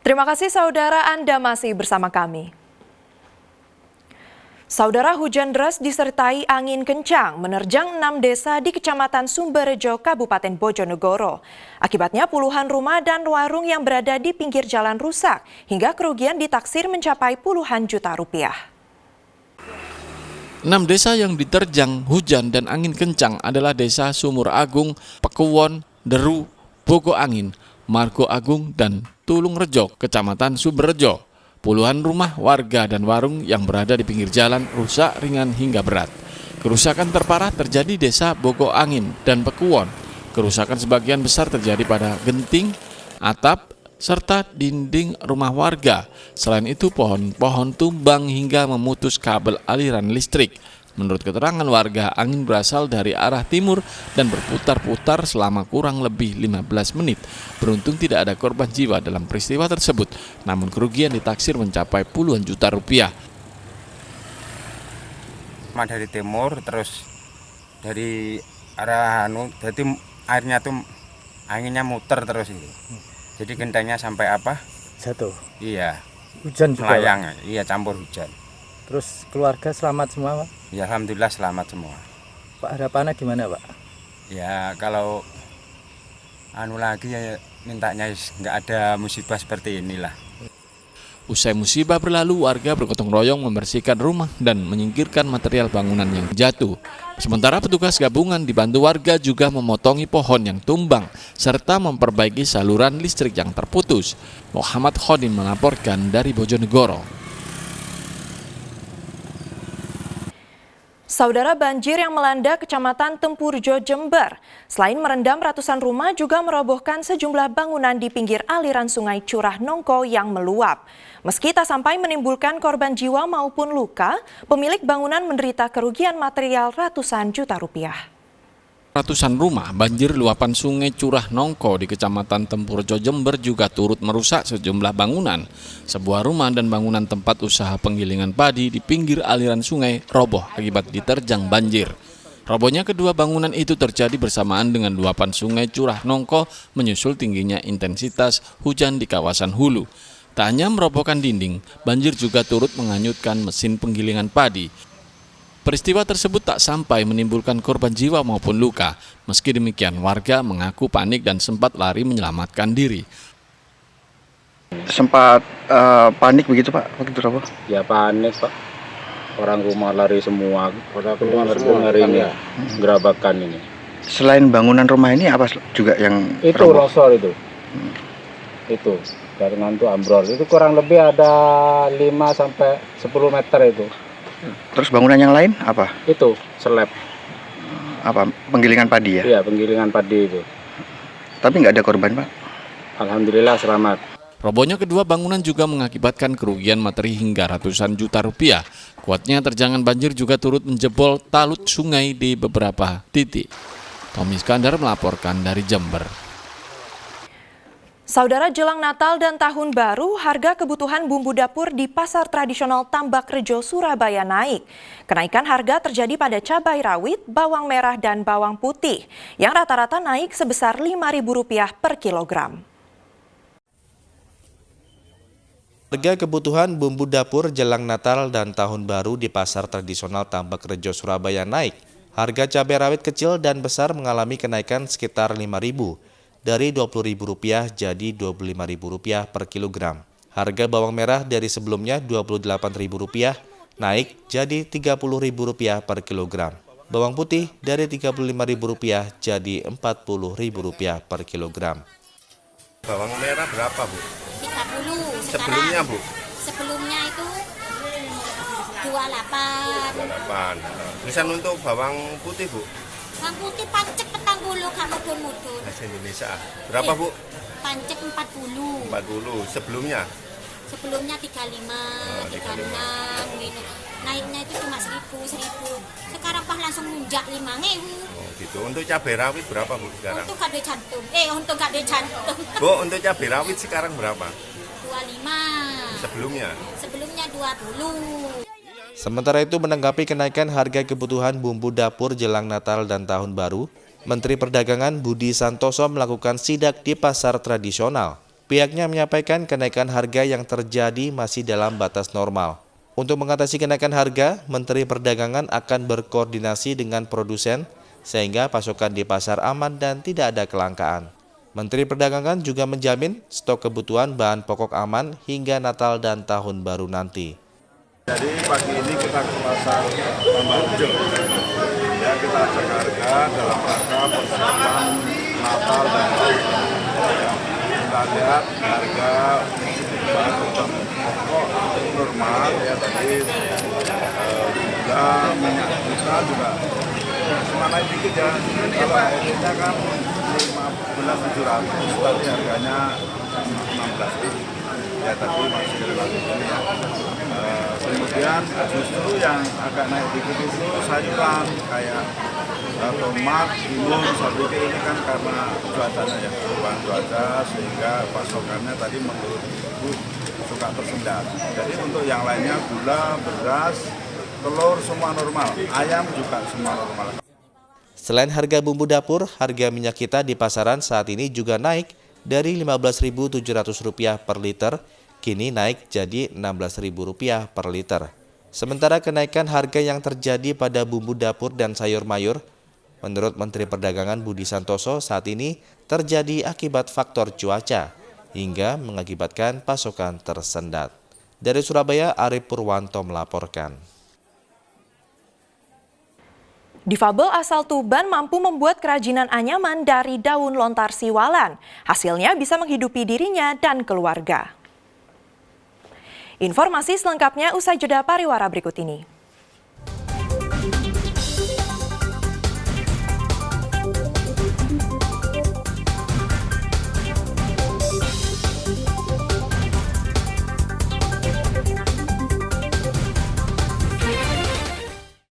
Terima kasih saudara, Anda masih bersama kami. Saudara, hujan deras disertai angin kencang menerjang 6 desa di Kecamatan Sumberjo, Kabupaten Bojonegoro. Akibatnya puluhan rumah dan warung yang berada di pinggir jalan rusak hingga kerugian ditaksir mencapai puluhan juta rupiah. 6 desa yang diterjang hujan dan angin kencang adalah Desa Sumur Agung, Pekuwon, Deru, Bogo Angin, Margo Agung, dan Tulung Rejo, Kecamatan Sumberjo. Puluhan rumah warga dan warung yang berada di pinggir jalan rusak ringan hingga berat. Kerusakan terparah terjadi Desa Bogo Angin dan Pekuwon. Kerusakan sebagian besar terjadi pada genting, atap, serta dinding rumah warga. Selain itu pohon-pohon tumbang hingga memutus kabel aliran listrik. Menurut keterangan warga, angin berasal dari arah timur dan berputar-putar selama kurang lebih 15 menit. Beruntung tidak ada korban jiwa dalam peristiwa tersebut, namun kerugian ditaksir mencapai puluhan juta rupiah. Dari timur terus dari arah jadi airnya tuh anginnya muter terus itu. Jadi gentengnya sampai apa? Jatuh. Iya. Hujan juga. Melayang, iya campur hujan. Terus keluarga selamat semua, Pak? Ya alhamdulillah selamat semua. Pak, harapannya gimana, Pak? Ya kalau lagi ya mintanya nggak ada musibah seperti inilah. Usai musibah berlalu, warga bergotong royong membersihkan rumah dan menyingkirkan material bangunan yang jatuh. Sementara petugas gabungan dibantu warga juga memotongi pohon yang tumbang serta memperbaiki saluran listrik yang terputus. Muhammad Khodin melaporkan dari Bojonegoro. Saudara, banjir yang melanda Kecamatan Tempurjo, Jember, selain merendam ratusan rumah juga merobohkan sejumlah bangunan di pinggir aliran Sungai Curah Nongko yang meluap. Meski tak sampai menimbulkan korban jiwa maupun luka, pemilik bangunan menderita kerugian material ratusan juta rupiah. Ratusan rumah banjir luapan Sungai Curah Nongko di Kecamatan Tempurjo, Jember juga turut merusak sejumlah bangunan. Sebuah rumah dan bangunan tempat usaha penggilingan padi di pinggir aliran sungai roboh akibat diterjang banjir. Robohnya kedua bangunan itu terjadi bersamaan dengan luapan Sungai Curah Nongko menyusul tingginya intensitas hujan di kawasan hulu. Tak hanya merobohkan dinding, banjir juga turut menghanyutkan mesin penggilingan padi. Peristiwa tersebut tak sampai menimbulkan korban jiwa maupun luka. Meski demikian, warga mengaku panik dan sempat lari menyelamatkan diri. Sempat panik begitu, Pak, waktu itu roboh? Ya panik, Pak. Orang rumah lari semua. Orang keluar semua hari ini, gerabakan ini. Selain bangunan rumah ini apa juga yang itu roboh? longsor itu. Itu jaringan itu ambrol. Itu kurang lebih ada 5 sampai 10 meter itu. Terus bangunan yang lain apa? Itu slab. Apa? Penggilingan padi ya? Iya, penggilingan padi itu. Tapi nggak ada korban, Pak? Alhamdulillah selamat. Robohnya kedua bangunan juga mengakibatkan kerugian materi hingga ratusan juta rupiah. Kuatnya terjangan banjir juga turut menjebol talut sungai di beberapa titik. Tommy Iskandar melaporkan dari Jember. Saudara, jelang Natal dan Tahun Baru, harga kebutuhan bumbu dapur di pasar tradisional Tambak Rejo, Surabaya naik. Kenaikan harga terjadi pada cabai rawit, bawang merah, dan bawang putih, yang rata-rata naik sebesar Rp5.000 per kilogram. Harga kebutuhan bumbu dapur jelang Natal dan Tahun Baru di pasar tradisional Tambak Rejo, Surabaya naik. Harga cabai rawit kecil dan besar mengalami kenaikan sekitar Rp5.000. Dari Rp20.000 jadi Rp25.000 per kilogram. Harga bawang merah dari sebelumnya Rp28.000 naik jadi Rp30.000 per kilogram. Bawang putih dari Rp35.000 jadi Rp40.000 per kilogram. Bawang merah berapa, Bu? 30. Sebelumnya, Bu? Sebelumnya itu 28. 28. Bisa untuk bawang putih, Bu? Bawang putih pancek 40 kamu mudun-mudun. Asli Indonesia. Berapa, Bu? Pancek 40. 40. Sebelumnya? Sebelumnya 35, 36 gitu. Naiknya itu cuma 1.000. Sekarang pas langsung munjak 5.000. Oh, gitu. Untuk cabai rawit berapa, Bu, sekarang? Untuk kado cantum. Untuk kado cantum. Bu, untuk cabai rawit sekarang berapa? 25. Sebelumnya? Sebelumnya 20. Sementara itu menanggapi kenaikan harga kebutuhan bumbu dapur jelang Natal dan Tahun Baru, Menteri Perdagangan Budi Santoso melakukan sidak di pasar tradisional. Pihaknya menyampaikan kenaikan harga yang terjadi masih dalam batas normal. Untuk mengatasi kenaikan harga, Menteri Perdagangan akan berkoordinasi dengan produsen sehingga pasokan di pasar aman dan tidak ada kelangkaan. Menteri Perdagangan juga menjamin stok kebutuhan bahan pokok aman hingga Natal dan Tahun Baru nanti. Jadi pagi ini kita ke pasar Tambak Rejo. Ya, kita cek harga dalam rangka persiapan Natal dan Tahun Baru. Ya, kita lihat harga bahan pokok normal ya, tadi gula, minyak kita juga cuma naik dikit ya. Kalau airnya kan 15.700, tadi harganya 16.000. Ya tadi masih relatif ini ya. Kemudian justru yang agak naik dikit itu sayuran kayak tomat, timun, saya pikir ini kan karena cuacanya ya, perubahan cuaca sehingga pasokannya tadi menurut Ibu suka tersendat. Jadi untuk yang lainnya gula, beras, telur semua normal, ayam juga semua normal. Selain harga bumbu dapur, harga minyak kita di pasaran saat ini juga naik dari Rp15.700 per liter, kini naik jadi Rp16.000 per liter. Sementara kenaikan harga yang terjadi pada bumbu dapur dan sayur mayur, menurut Menteri Perdagangan Budi Santoso saat ini terjadi akibat faktor cuaca, hingga mengakibatkan pasokan tersendat. Dari Surabaya, Arif Purwanto melaporkan. Difabel asal Tuban mampu membuat kerajinan anyaman dari daun lontar siwalan. Hasilnya bisa menghidupi dirinya dan keluarga. Informasi selengkapnya usai jeda pariwara berikut ini.